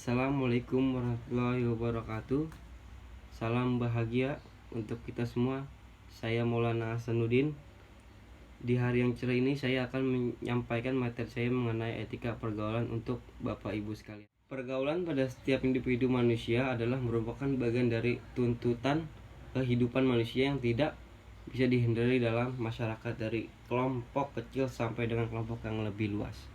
Assalamualaikum warahmatullahi wabarakatuh. Salam bahagia untuk kita semua. Saya Maulana Hasanuddin. Di hari yang cerah ini saya akan menyampaikan materi saya mengenai etika pergaulan untuk Bapak Ibu sekalian. Pergaulan pada setiap individu manusia adalah merupakan bagian dari tuntutan kehidupan manusia yang tidak bisa dihindari dalam masyarakat, dari kelompok kecil sampai dengan kelompok yang lebih luas.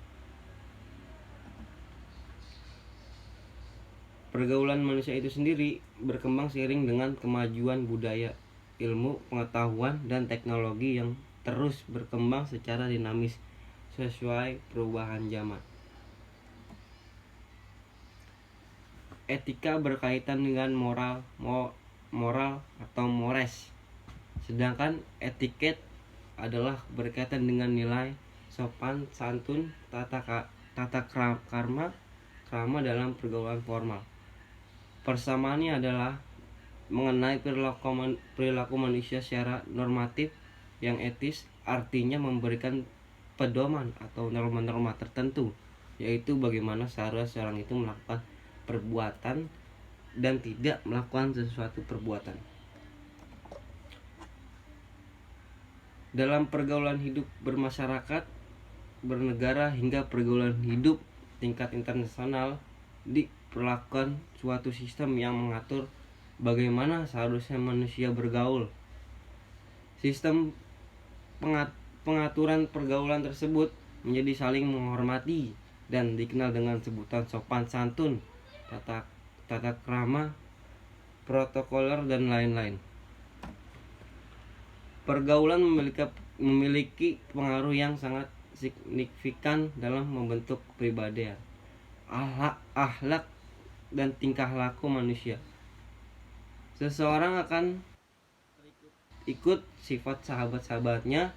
Pergaulan manusia itu sendiri berkembang seiring dengan kemajuan budaya, ilmu, pengetahuan, dan teknologi yang terus berkembang secara dinamis sesuai perubahan zaman. Etika berkaitan dengan moral atau mores, sedangkan etiket adalah berkaitan dengan nilai sopan santun, tata krama dalam pergaulan formal. Persamaannya adalah mengenai perilaku manusia secara normatif yang etis, artinya memberikan pedoman atau norma-norma tertentu, yaitu bagaimana seharusnya seorang itu melakukan perbuatan dan tidak melakukan sesuatu perbuatan. Dalam pergaulan hidup bermasyarakat, bernegara, hingga pergaulan hidup tingkat internasional, diperlakukan suatu sistem yang mengatur bagaimana seharusnya manusia bergaul. Sistem pengaturan pergaulan tersebut menjadi saling menghormati dan dikenal dengan sebutan sopan santun, tata krama, protokoler, dan lain-lain. Pergaulan memiliki pengaruh yang sangat signifikan dalam membentuk kepribadian, akhlak, dan tingkah laku manusia. Seseorang akan ikut sifat sahabat-sahabatnya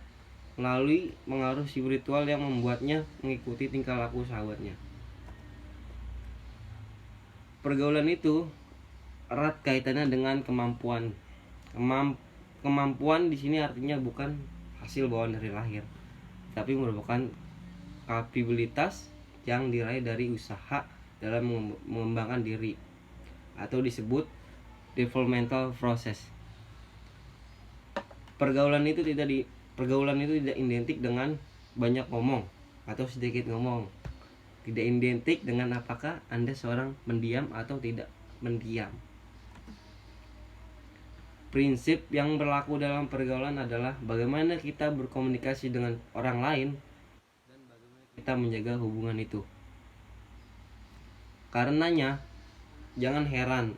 melalui pengaruh spiritual yang membuatnya mengikuti tingkah laku sahabatnya. Pergaulan itu erat kaitannya dengan kemampuan. Kemampuan di sini artinya bukan hasil bawaan dari lahir, tapi merupakan kapabilitas yang diraih dari usaha dalam mengembangkan diri, atau disebut developmental process. Pergaulan itu tidak identik dengan banyak ngomong atau sedikit ngomong. Tidak identik dengan apakah Anda seorang pendiam atau tidak mendiam. Prinsip yang berlaku dalam pergaulan adalah bagaimana kita berkomunikasi dengan orang lain dan bagaimana kita menjaga hubungan itu. Karenanya, jangan heran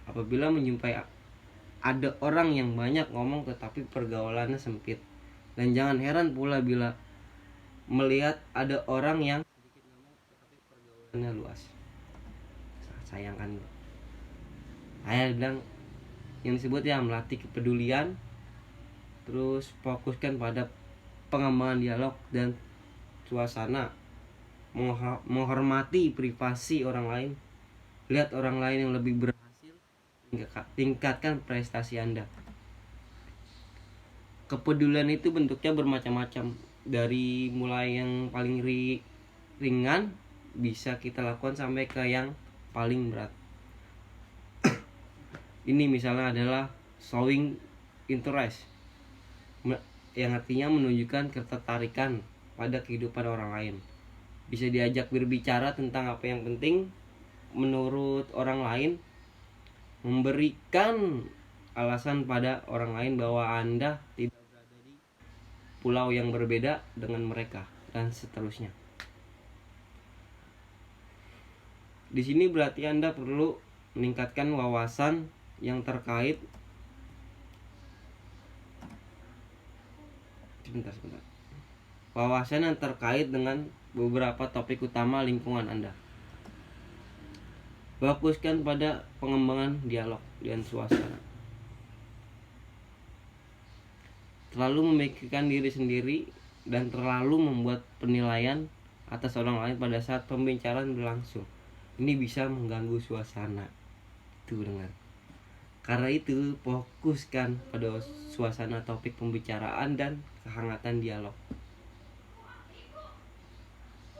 apabila menjumpai ada orang yang banyak ngomong tetapi pergaulannya sempit. Dan jangan heran pula bila melihat ada orang yang sedikit ngomong tetapi pergaulannya luas. Sayangkan. Saya bilang yang disebut melatih kepedulian, terus fokuskan pada pengembangan dialog dan suasana, menghormati privasi orang lain, lihat orang lain yang lebih berhasil, tingkatkan prestasi Anda. Kepedulian itu bentuknya bermacam-macam, dari mulai yang paling ringan bisa kita lakukan sampai ke yang paling berat. Ini misalnya adalah showing interest, yang artinya menunjukkan ketertarikan pada kehidupan orang lain. Bisa diajak berbicara tentang apa yang penting menurut orang lain, memberikan alasan pada orang lain bahwa Anda tidak berada di pulau yang berbeda dengan mereka, dan seterusnya. Di sini berarti Anda perlu meningkatkan wawasan yang terkait wawasan yang terkait dengan beberapa topik utama lingkungan Anda. Fokuskan pada pengembangan dialog dan suasana. Terlalu memikirkan diri sendiri dan terlalu membuat penilaian atas orang lain pada saat pembicaraan berlangsung, ini bisa mengganggu suasana. Itu dengar. Karena itu, fokuskan pada suasana topik pembicaraan dan kehangatan dialog.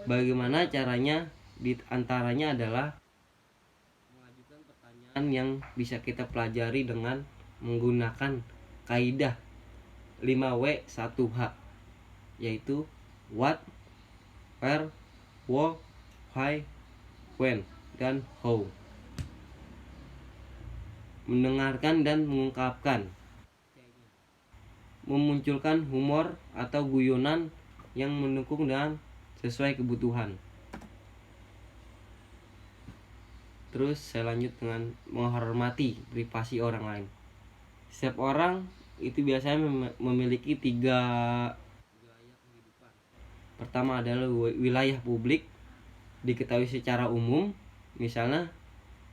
Bagaimana caranya? Di antaranya adalah yang bisa kita pelajari dengan menggunakan kaidah 5W 1H, yaitu what, where, why, when, dan how. Mendengarkan dan mengungkapkan, memunculkan humor atau guyonan yang mendukung dan sesuai kebutuhan. Terus saya lanjut dengan menghormati privasi orang lain. Setiap orang itu biasanya memiliki 3 wilayah kehidupan. Pertama adalah wilayah publik, diketahui secara umum. Misalnya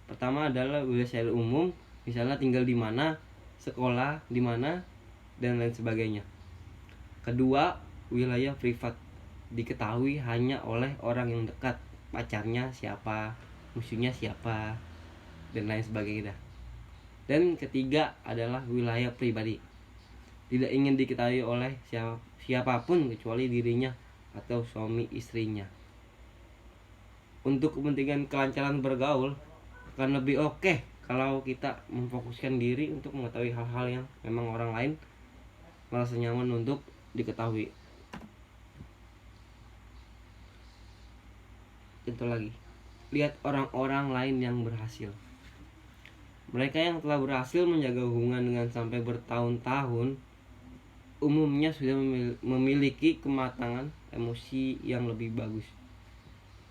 pertama adalah wilayah secara umum, misalnya tinggal di mana, sekolah di mana, dan lain sebagainya. Kedua, wilayah privat, diketahui hanya oleh orang yang dekat, pacarnya siapa, musuhnya siapa, dan lain sebagainya. Dan ketiga adalah wilayah pribadi, tidak ingin diketahui oleh siapapun kecuali dirinya atau suami istrinya. Untuk kepentingan kelancaran bergaul, akan lebih oke kalau kita memfokuskan diri untuk mengetahui hal-hal yang memang orang lain merasa nyaman untuk diketahui. Itu lagi, lihat orang-orang lain yang berhasil. Mereka yang telah berhasil menjaga hubungan dengan sampai bertahun-tahun umumnya sudah memiliki kematangan emosi yang lebih bagus.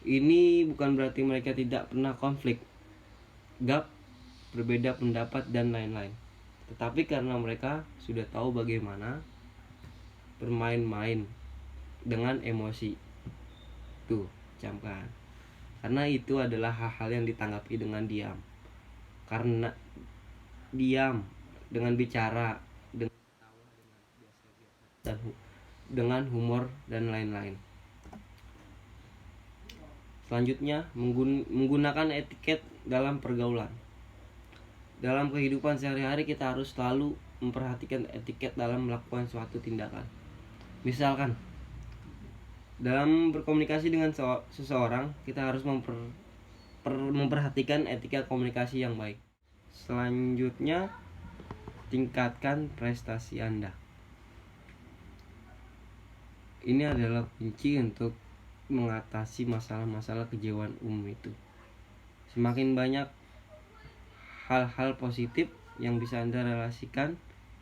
Ini bukan berarti mereka tidak pernah konflik, gap, berbeda pendapat, dan lain-lain. Tetapi karena mereka sudah tahu bagaimana bermain-main dengan emosi. Tuh, camkan. Karena itu adalah hal-hal yang ditanggapi dengan diam. Karena diam, dengan bicara, dengan ketawa, dengan biasa-biasa, dan dengan humor dan lain-lain. Selanjutnya, menggunakan etiket dalam pergaulan. Dalam kehidupan sehari-hari kita harus selalu memperhatikan etiket dalam melakukan suatu tindakan. Misalkan dalam berkomunikasi dengan seseorang, kita harus memperhatikan etika komunikasi yang baik. Selanjutnya, tingkatkan prestasi Anda. Ini adalah kunci untuk mengatasi masalah-masalah kejiwaan umum itu. Semakin banyak hal-hal positif yang bisa Anda relasikan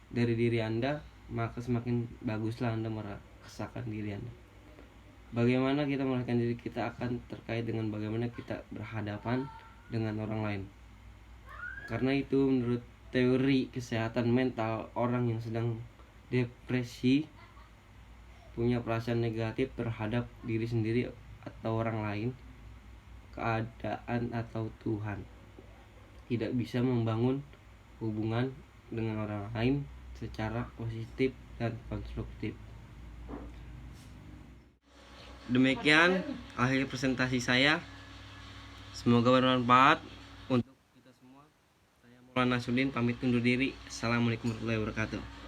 dari diri Anda, maka semakin baguslah Anda merasakan diri Anda. Bagaimana kita merasakan diri kita akan terkait dengan bagaimana kita berhadapan dengan orang lain. Karena itu menurut teori kesehatan mental, orang yang sedang depresi punya perasaan negatif terhadap diri sendiri atau orang lain, keadaan atau Tuhan, tidak bisa membangun hubungan dengan orang lain secara positif dan konstruktif. Demikian akhir presentasi saya. Semoga bermanfaat untuk kita semua. Saya Maulana Sudin pamit undur diri. Assalamualaikum warahmatullahi wabarakatuh.